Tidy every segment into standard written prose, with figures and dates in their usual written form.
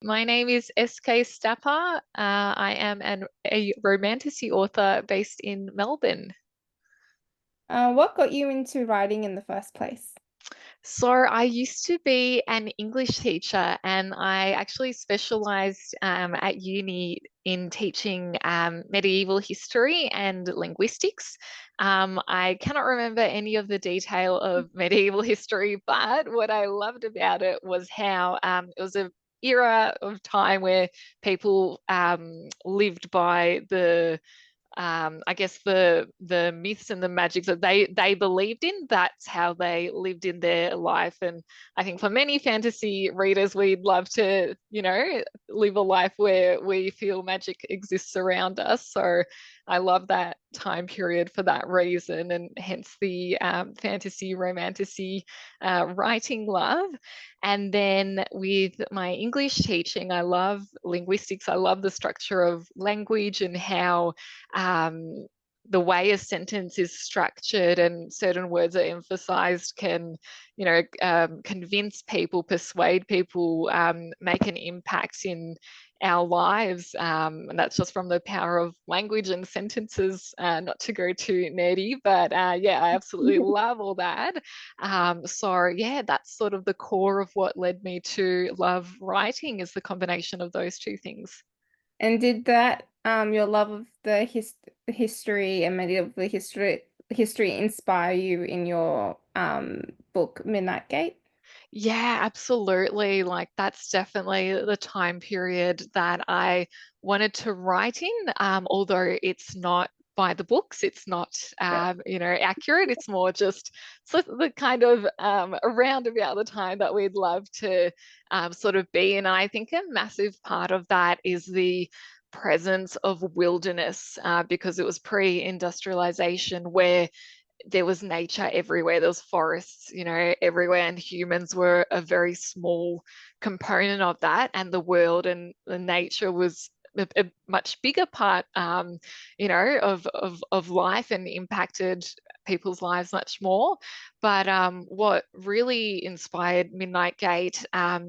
my name is K Staper. I am a romantasy author based in Melbourne. What got you into writing in the first place? So I used to be an English teacher, and I actually specialized at uni in teaching medieval history and linguistics. I cannot remember any of the detail of medieval history, but what I loved about it was how it was a era of time where people lived by I guess the myths and the magics that they believed in. That's how they lived in their life. And I think for many fantasy readers, we'd love to, live a life where we feel magic exists around us. So I love that time period for that reason, and hence the fantasy romantasy writing love. And then with my English teaching, I love linguistics. I love the structure of language and how um, the way a sentence is structured and certain words are emphasized can, convince people, persuade people, make an impact in our lives. And that's just from the power of language and sentences, not to go too nerdy, but yeah, I absolutely love all that. So yeah, that's sort of the core of what led me to love writing, is the combination of those two things. And did that your love of the history and medieval history inspire you in your book Midnight Gate? Yeah, absolutely. Like that's definitely the time period that I wanted to write in. Although it's not by the books, it's not Yeah. accurate. It's more just the kind of around about the time that we'd love to sort of be in. And I think a massive part of that is the presence of wilderness, because it was pre-industrialization where there was nature everywhere. There was forests, everywhere, and humans were a very small component of that. And the world and the nature was a much bigger part, of life, and impacted people's lives much more. But what really inspired Midnight Gate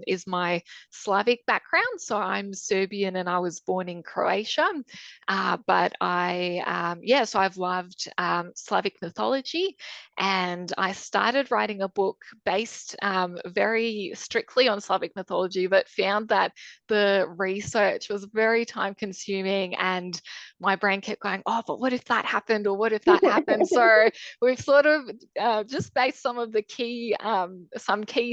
is my Slavic background. So I'm Serbian and I was born in Croatia. But so I've loved Slavic mythology, and I started writing a book based very strictly on Slavic mythology, but found that the research was very time consuming, and my brain kept going, oh, but what if that happened, or what if that happened? So we've sort of just based some key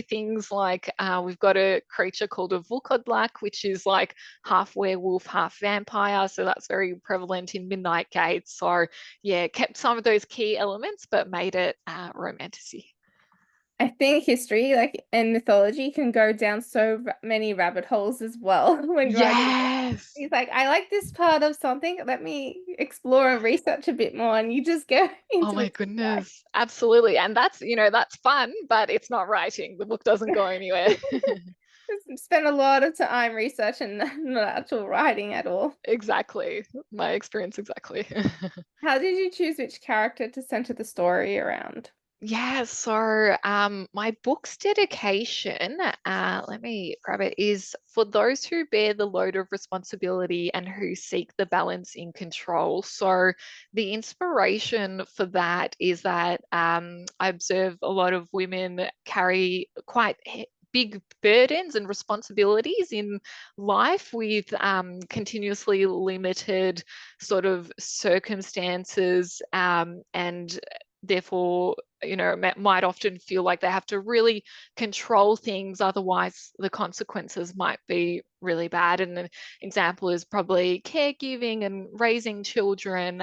things, like we've got a creature called a Vukodlak, which is like half werewolf, half vampire. So that's very prevalent in Midnight Gate. So yeah, kept some of those key elements, but made it romantasy. I think history, like and mythology, can go down so many rabbit holes as well when you're writing. Yes. He's like, I like this part of something. Let me explore and research a bit more, and you just go Oh into a my deep dive. goodness. Absolutely. And that's fun, but it's not writing. The book doesn't go anywhere. Spend a lot of time researching, not actual writing at all. Exactly. My experience exactly. How did you choose which character to center the story around? Yeah, so my book's dedication, let me grab it, is for those who bear the load of responsibility and who seek the balance in control. So the inspiration for that is that I observe a lot of women carry quite big burdens and responsibilities in life, with continuously limited sort of circumstances, and therefore might often feel like they have to really control things, otherwise the consequences might be really bad. And an example is probably caregiving and raising children.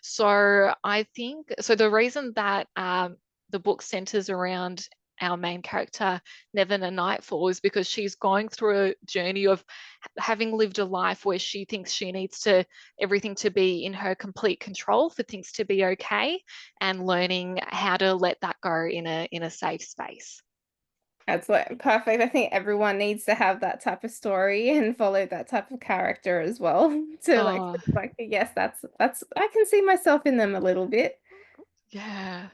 So I think so the reason that the book centers around our main character, Nevin a Nightfall, is because she's going through a journey of having lived a life where she thinks she needs to everything to be in her complete control for things to be okay, and learning how to let that go in a safe space. That's like perfect. I think everyone needs to have that type of story and follow that type of character as well. To Oh, like yes, that's I can see myself in them a little bit. yeah.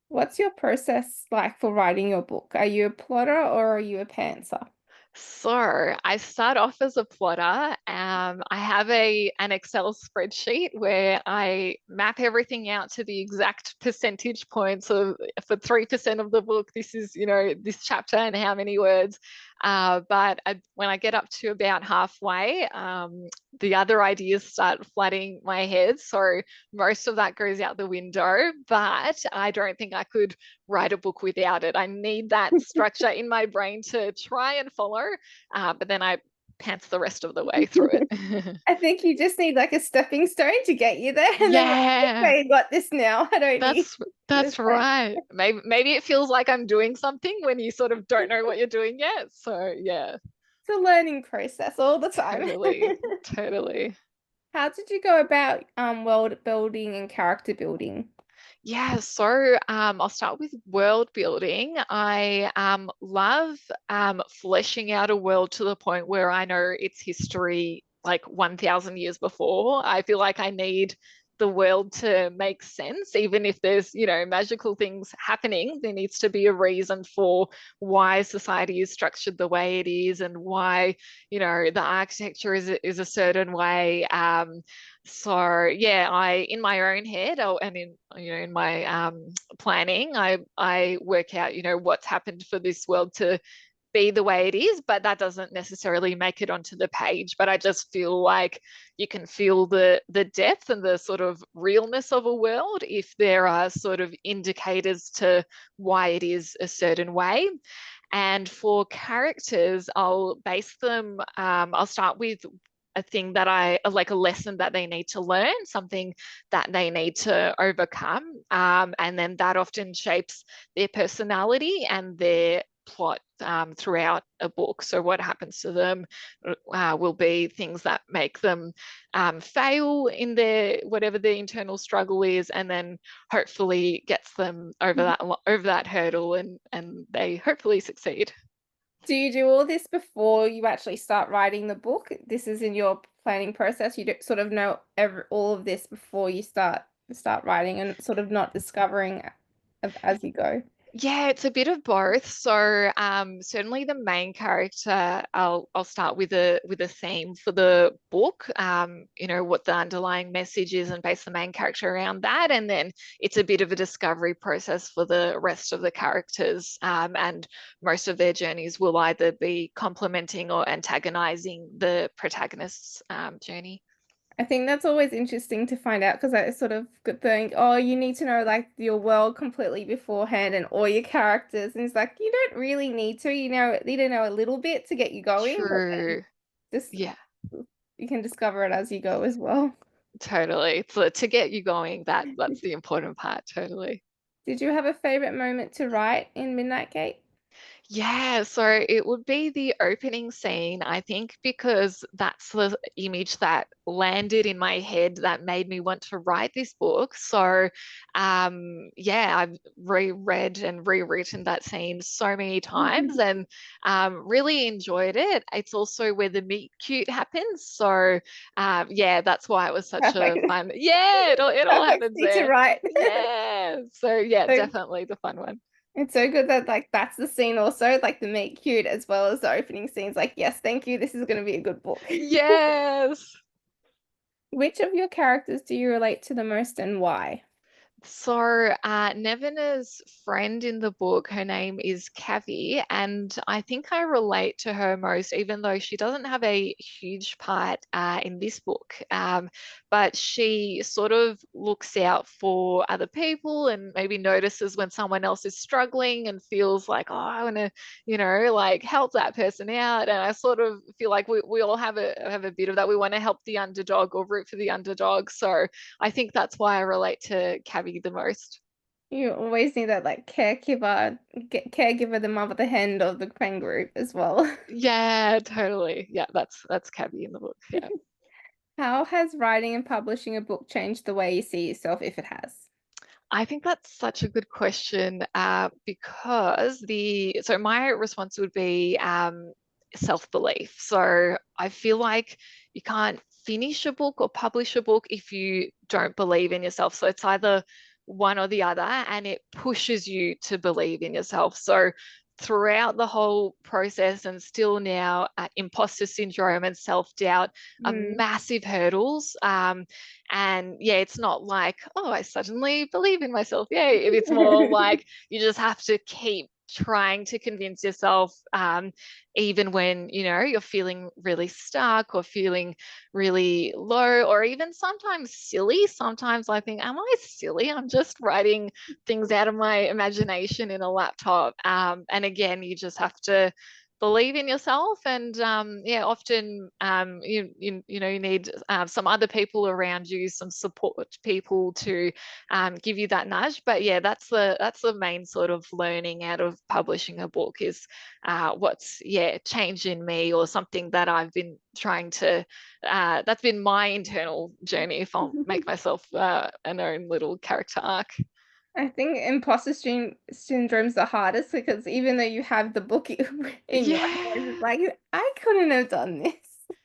What's your process like for writing your book? Are you a plotter or are you a pantser? So I start off as a plotter. I have an Excel spreadsheet where I map everything out to the exact percentage points of for 3% of the book. This is, this chapter and how many words. When I get up to about halfway, the other ideas start flooding my head. So most of that goes out the window, but I don't think I could write a book without it. I need that structure in my brain to try and follow, but then I pants the rest of the way through it. I think you just need like a stepping stone to get you there, and then like, Yeah, okay, got this now. I don't need that's this. that's right. Maybe it feels like I'm doing something when you sort of don't know what you're doing yet. So yeah, It's a learning process all the time. totally, totally. How did you go about world building and character building? Yeah, so I'll start with world building. I love fleshing out a world to the point where I know its history like 1,000 years before. I feel like I need the world to make sense, even if there's, magical things happening. There needs to be a reason for why society is structured the way it is and why, the architecture is a certain way. So yeah, I in my own head, and in my planning, I work out what's happened for this world to be the way it is, but that doesn't necessarily make it onto the page. But I just feel like you can feel the depth and the sort of realness of a world if there are sort of indicators to why it is a certain way. And for characters, I'll base them, I'll start with a thing that like a lesson that they need to learn, something that they need to overcome. And then that often shapes their personality and their plot throughout a book. So, what happens to them will be things that make them fail in their whatever their internal struggle is, and then hopefully gets them over that hurdle, and they hopefully succeed. Do you do all this before you actually start writing the book? This is in your planning process. You do, sort of know all of this before you start writing and sort of not discovering as you go. Yeah, it's a bit of both. So certainly the main character, I'll start with a theme for the book, what the underlying message is and base the main character around that. And then it's a bit of a discovery process for the rest of the characters. And most of their journeys will either be complementing or antagonizing the protagonist's journey. I think that's always interesting to find out because I sort of could think, oh, you need to know like your world completely beforehand and all your characters. And it's like, you don't really need to, need to know a little bit to get you going, but then True. just Yeah. you can discover it as you go as well. Totally. So to get you going, that's the important part, totally. Did you have a favorite moment to write in Midnight Gate? Yeah, so it would be the opening scene, I think, because that's the image that landed in my head that made me want to write this book. So, yeah, I've reread and rewritten that scene so many times and really enjoyed it. It's also where the meet cute happens. So, yeah, that's why it was such a Perfect. fun. Yeah, it all Perfect happens scene to there. write. Yeah. So, yeah, So definitely the fun one. it's so good that like that's the scene also, like the meet cute as well as the opening scenes. Like, yes, thank you. This is going to be a good book. Yes. Which of your characters do you relate to the most and why? So, Nevena's friend in the book, her name is Cavi, and I think I relate to her most, even though she doesn't have a huge part in this book. But she sort of looks out for other people and maybe notices when someone else is struggling and feels like, oh, I want to, like help that person out. And I sort of feel like we all have a bit of that. We want to help the underdog or root for the underdog. So, I think that's why I relate to Cabby the most. You always need that like caregiver, the mother hen of the friend group as well. Yeah, totally. Yeah, that's Cabby in the book. Yeah. How has writing and publishing a book changed the way you see yourself, if it has? I think that's such a good question because so my response would be self-belief. So I feel like you can't finish a book or publish a book if you don't believe in yourself. So it's either one or the other, and it pushes you to believe in yourself. So throughout the whole process and still now, imposter syndrome and self-doubt are Mm. massive hurdles. And yeah, it's not like, oh, I suddenly believe in myself. Yay. It's more like you just have to keep trying to convince yourself, even when, you're feeling really stuck or feeling really low, or even sometimes silly. Sometimes I think, am I silly? I'm just writing things out of my imagination in a laptop. And again, you just have to believe in yourself, and yeah, often you need some other people around you, some support people to give you that nudge. But yeah, that's the main sort of learning out of publishing a book is what's changed in me, or something that I've been trying to that's been my internal journey, if I'll make myself an own little character arc. I think syndrome's the hardest because even though you have the book in your hands, it's Yeah. like I couldn't have done this.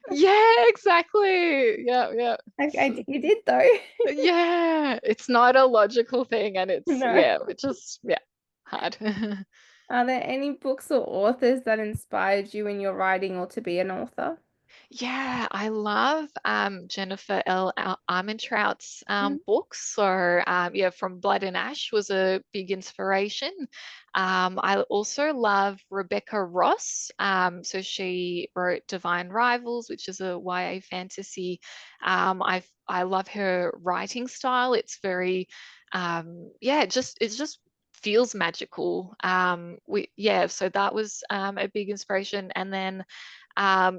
Yeah, exactly. Yeah, yeah. You did though. Yeah, it's not a logical thing, and it's No. yeah, it's just hard. Are there any books or authors that inspired you in your writing or to be an author? Yeah, I love Jennifer L. Armentrout's Mm. books. So, yeah, From Blood and Ash was a big inspiration. I also love Rebecca Ross. So she wrote Divine Rivals, which is a YA fantasy. I love her writing style. It's very, it just feels magical. So that was a big inspiration, and then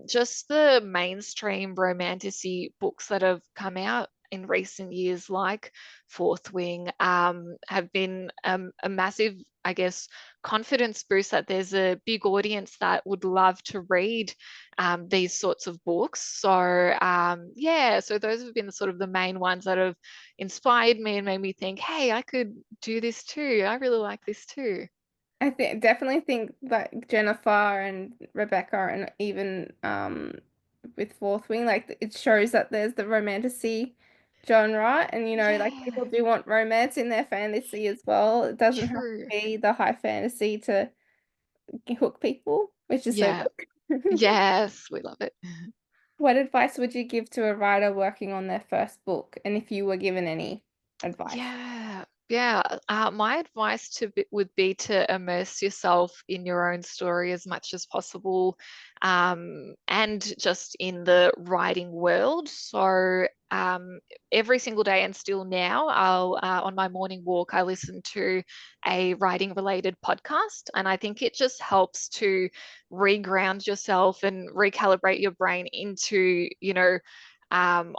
just the mainstream romantasy books that have come out in recent years, like Fourth Wing, have been a massive, I guess, confidence boost that there's a big audience that would love to read these sorts of books. So, yeah, so those have been the sort of the main ones that have inspired me and made me think, hey, I could do this too. I really like this too. Definitely think that Jennifer and Rebecca and even with Fourth Wing, like it shows that there's the romantasy genre and like people Yeah, do want romance in their fantasy as well. It doesn't have to true. be the high fantasy to hook people, which is so Yeah. good. Yes, we love it. What advice would you give to a writer working on their first book? And if you were given any advice? Yeah, yeah. My advice would be to immerse yourself in your own story as much as possible, and just in the writing world. So every single day, and still now, I'll on my morning walk, I listen to a writing related podcast, and I think it just helps to reground yourself and recalibrate your brain into,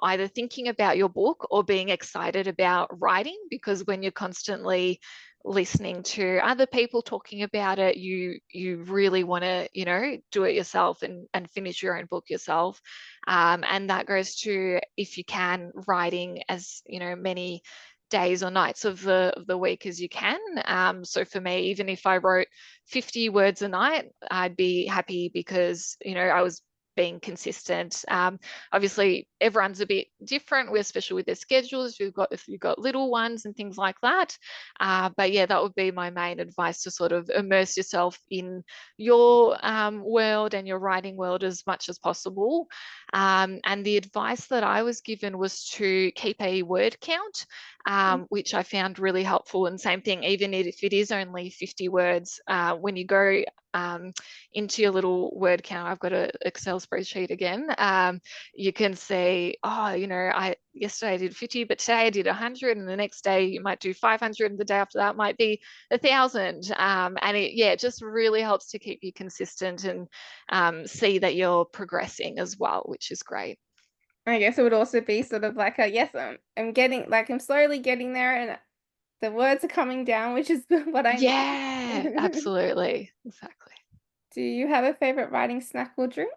either thinking about your book or being excited about writing, because when you're constantly listening to other people talking about it, you really want to, do it yourself and finish your own book yourself. And that goes to, if you can, writing as many days or nights of the week as you can. So for me, even if I wrote 50 words a night, I'd be happy, because I was being consistent. Obviously, everyone's a bit different, especially with their schedules. If you've got little ones and things like that. But yeah, that would be my main advice, to sort of immerse yourself in your world and your writing world as much as possible. And the advice that I was given was to keep a word count, which I found really helpful. And same thing, even if it is only 50 words, when you go um, into your little word count, I've got an Excel spreadsheet again. You can say, oh, I yesterday I did 50, but today I did 100, and the next day you might do 500, and the day after that might be 1,000. And it just really helps to keep you consistent, and see that you're progressing as well, which is great. I guess it would also be sort of like a yes, I'm slowly getting there and the words are coming down, which is what I Yeah, need. absolutely. Exactly. Do you have a favorite writing snack or drink?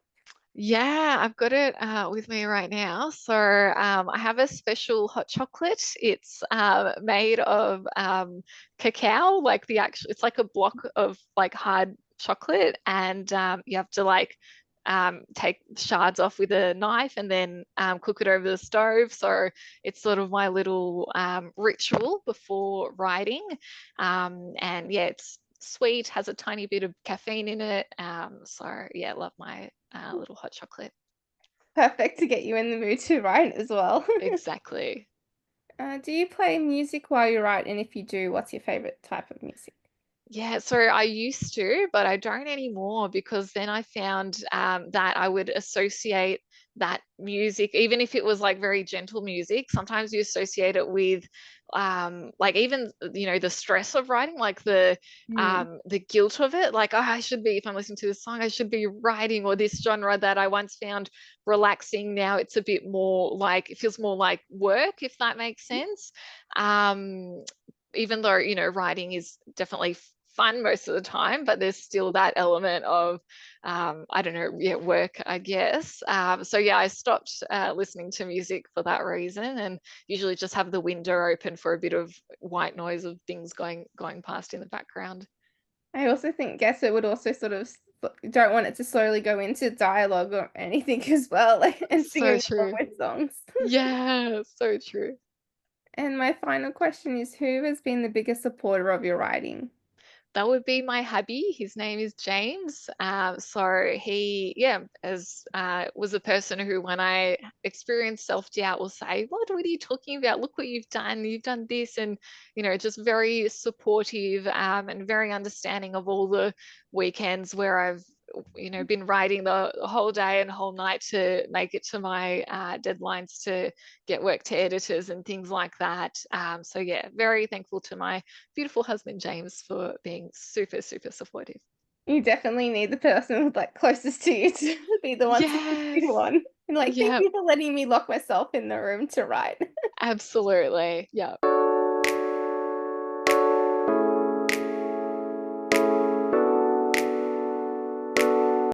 Yeah, I've got it with me right now. So I have a special hot chocolate. It's made of cacao, like it's like a block of like hard chocolate, and you have to like take shards off with a knife and then cook it over the stove. So it's sort of my little ritual before writing. And yeah, it's sweet, has a tiny bit of caffeine in it. So yeah, love my little hot chocolate. Perfect to get you in the mood to write as well. Exactly. Do you play music while you write? And if you do, what's your favorite type of music? Yeah, so I used to, but I don't anymore because then I found that I would associate that music, even if it was like very gentle music, sometimes you associate it with like even the stress of writing, like Mm. the guilt of it. Like, oh, I should be, if I'm listening to this song, I should be writing, or this genre that I once found relaxing. Now it's a bit more like it feels more like work, if that makes sense. Um, Even though, writing is definitely fun most of the time, but there's still that element of, I don't know, yeah, work, I guess. So yeah, I stopped listening to music for that reason, and usually just have the window open for a bit of white noise of things going past in the background. I also guess it would also sort of don't want it to slowly go into dialogue or anything as well, like, and So singing along true. with songs. Yeah, so true. And my final question is, who has been the biggest supporter of your writing? That would be my hubby. His name is James. So he, yeah, as was a person who, when I experienced self-doubt, will say, "What are you talking about? Look what you've done. You've done this," and just very supportive and very understanding of all the weekends where I've been writing the whole day and whole night to make it to my deadlines to get work to editors and things like that. So yeah, very thankful to my beautiful husband James for being super, super supportive. You definitely need the person with, like, closest to you to be the one to push Yes. you on. And, like, "Thank Yeah, you for letting me lock myself in the room to write." absolutely. Yeah.